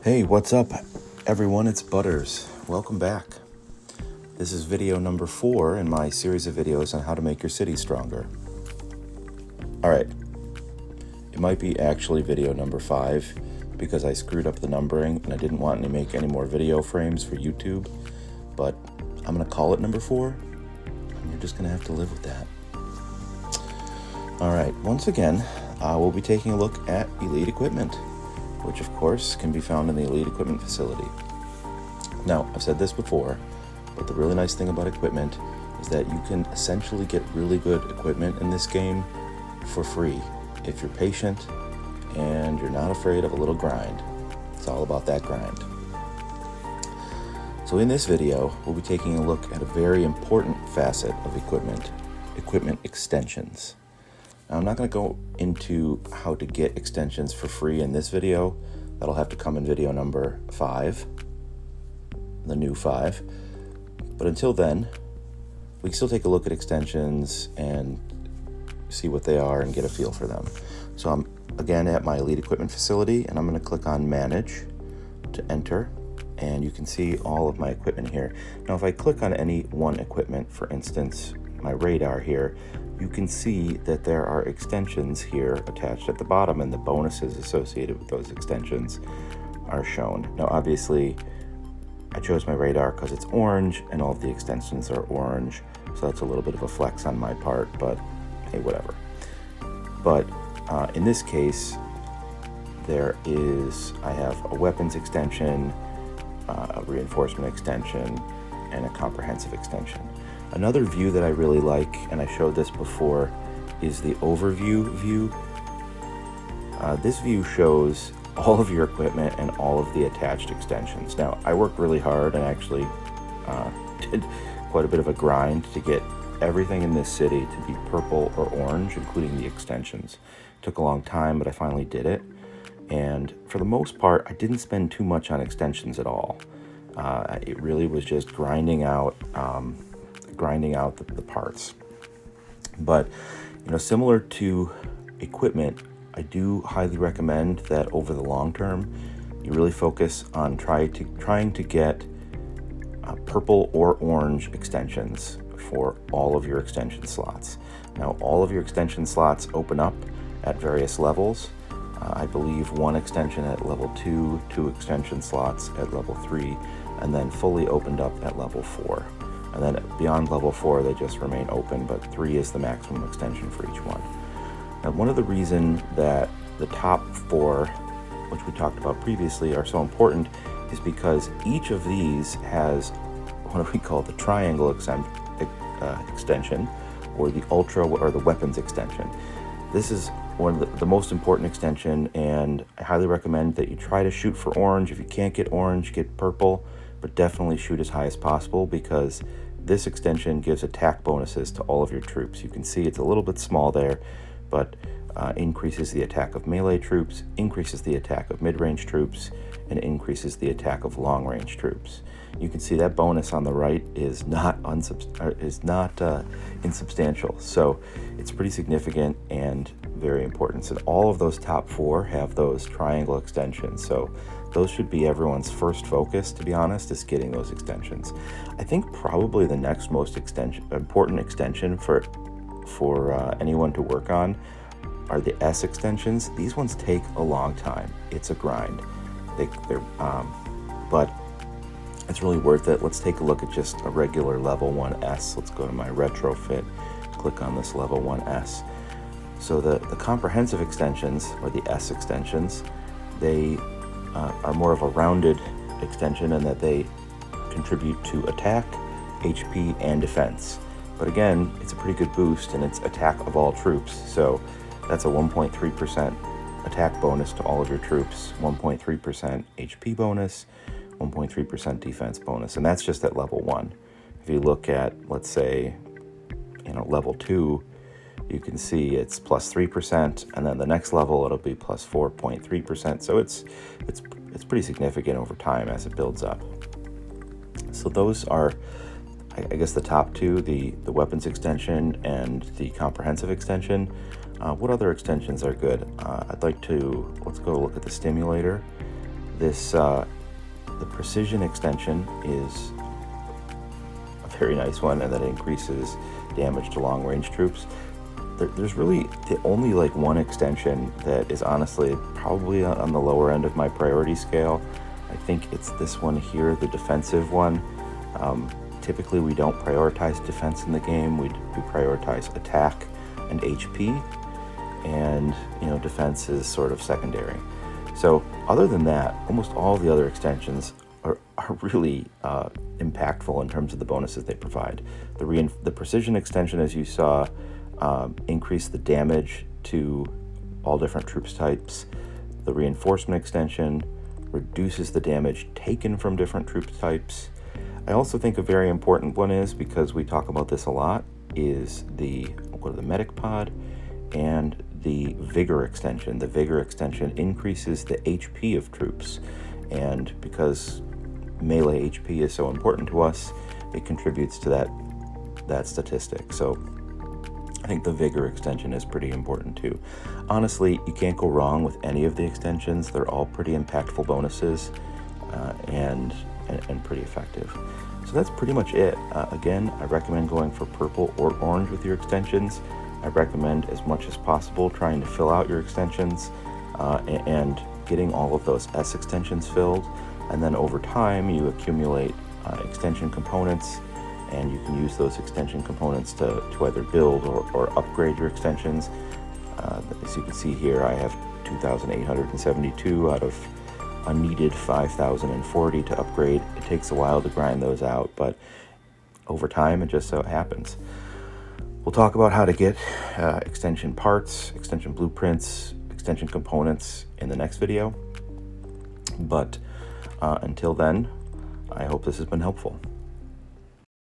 Hey, what's up, everyone? It's Butters. Welcome back. This is video number 4 in my series of videos on how to make your city stronger. All right, it might be actually video number 5 because I screwed up the numbering and I didn't want to make any more video frames for YouTube, but I'm going to call it number 4, and you're just going to have to live with that. All right, once again, we'll be taking a look at Elite Equipment, which of course can be found in the Elite Equipment facility. Now, I've said this before, but the really nice thing about equipment is that you can essentially get really good equipment in this game for free if you're patient and you're not afraid of a little grind. It's all about that grind. So in this video, we'll be taking a look at a very important facet of equipment extensions. Now, I'm not going to go into how to get extensions for free in this video. That'll have to come in video number 5, the new 5. But until then, we can still take a look at extensions and see what they are and get a feel for them. So I'm again at my Elite Equipment facility, and I'm going to click on Manage to enter, and you can see all of my equipment here. Now, if I click on any one equipment, for instance, my radar here, you can see that there are extensions here attached at the bottom, and the bonuses associated with those extensions are shown. Now, obviously, I chose my radar because it's orange and all of the extensions are orange, so that's a little bit of a flex on my part, but hey, whatever. But in this case, I have a weapons extension, a reinforcement extension, and a comprehensive extension. Another view that I really like, and I showed this before, is the overview view. This view shows all of your equipment and all of the attached extensions. Now, I worked really hard and actually did quite a bit of a grind to get everything in this city to be purple or orange, including the extensions. It took a long time, but I finally did it. And for the most part, I didn't spend too much on extensions at all. It really was just grinding out the parts. But similar to equipment, I do highly recommend that over the long term you really focus on trying to get purple or orange extensions for all of your extension slots. Now, all of your extension slots open up at various levels. I believe one extension at level 2, 2 extension slots at level 3, and then fully opened up at level 4. And then beyond level 4, they just remain open, but 3 is the maximum extension for each one. Now, one of the reasons that the top 4, which we talked about previously, are so important is because each of these has what we call the triangle extension, or the ultra, or the weapons extension. This is one of the most important extension, and I highly recommend that you try to shoot for orange. If you can't get orange, get purple, but definitely shoot as high as possible, because this extension gives attack bonuses to all of your troops. You can see it's a little bit small there, but increases the attack of melee troops, increases the attack of mid-range troops, and increases the attack of long-range troops. You can see that bonus on the right is not insubstantial, so it's pretty significant and very important. So all of those top 4 have those triangle extensions, so those should be everyone's first focus, to be honest, is getting those extensions. I think probably the next most important extension for anyone to work on are the S extensions. These ones take a long time. It's a grind. But it's really worth it. Let's take a look at just a regular level 1S. Let's go to my retrofit, click on this level 1S. So the comprehensive extensions, or the S extensions, they are more of a rounded extension in that they contribute to attack, HP, and defense. But again, it's a pretty good boost, and it's attack of all troops. So that's a 1.3% attack bonus to all of your troops, 1.3% HP bonus, 1.3% defense bonus, and that's just at level 1. If you look at, let's say, level 2, you can see it's plus 3%, and then the next level it'll be plus 4.3%. So it's pretty significant over time as it builds up. So those are, I guess, the top 2, the weapons extension and the comprehensive extension. What other extensions are good? Let's go look at the stimulator. The precision extension is a very nice one, and that increases damage to long-range troops. There's really the only like one extension that is honestly probably on the lower end of my priority scale. I think it's this one here, the defensive one. Typically we don't prioritize defense in the game. We prioritize attack and HP, and defense is sort of secondary. So other than that, almost all the other extensions are really impactful in terms of the bonuses they provide. The precision extension, as you saw, increase the damage to all different troops types. The reinforcement extension reduces the damage taken from different troops types. I also think a very important one is, because we talk about this a lot, is the medic pod and the vigor extension. The vigor extension increases the HP of troops, and because melee HP is so important to us, it contributes to that statistic. So I think the vigor extension is pretty important too. Honestly, you can't go wrong with any of the extensions. They're all pretty impactful bonuses, and pretty effective. So that's pretty much it. Again, I recommend going for purple or orange with your extensions. I recommend as much as possible trying to fill out your extensions and getting all of those S extensions filled. And then over time, you accumulate extension components, and you can use those extension components to either build or upgrade your extensions. As you can see here, I have 2,872 out of a needed 5,040 to upgrade. It takes a while to grind those out, but over time, it just so happens. We'll talk about how to get extension parts, extension blueprints, extension components in the next video. But until then, I hope this has been helpful.